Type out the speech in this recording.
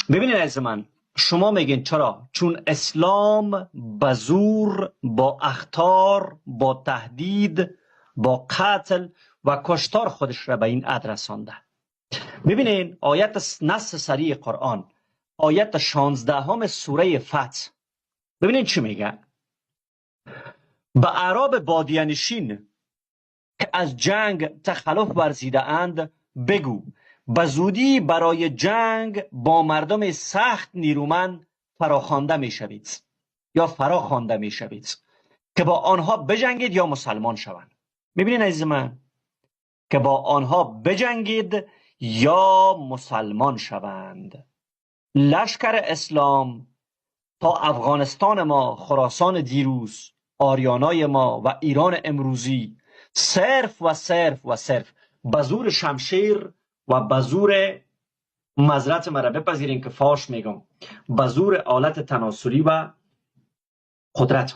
ببینید عزیز من، شما میگین چرا؟ چون اسلام با زور، با اخطار، با تهدید، با قتل و کشتار خودش را به این حد رسانده. ببینین آیت نص صریح قرآن، آیت 16 سوره فتح، ببینین چی میگه. به اعراب بادیانشین که از جنگ تخلف ورزیده اند بگو به زودی برای جنگ با مردم سخت نیرومند فراخوانده میشوید یا فراخوانده میشوید که با آنها بجنگید یا مسلمان شوند. میبینین عزیز من که با آنها بجنگید یا مسلمان شوند. لشکر اسلام تا افغانستان ما، خراسان دیروز، آریانای ما و ایران امروزی صرف و صرف و صرف به زور شمشیر و به زور، معذرت مرا بپذیرین که فاش میگم، به زور آلت تناسلی و قدرت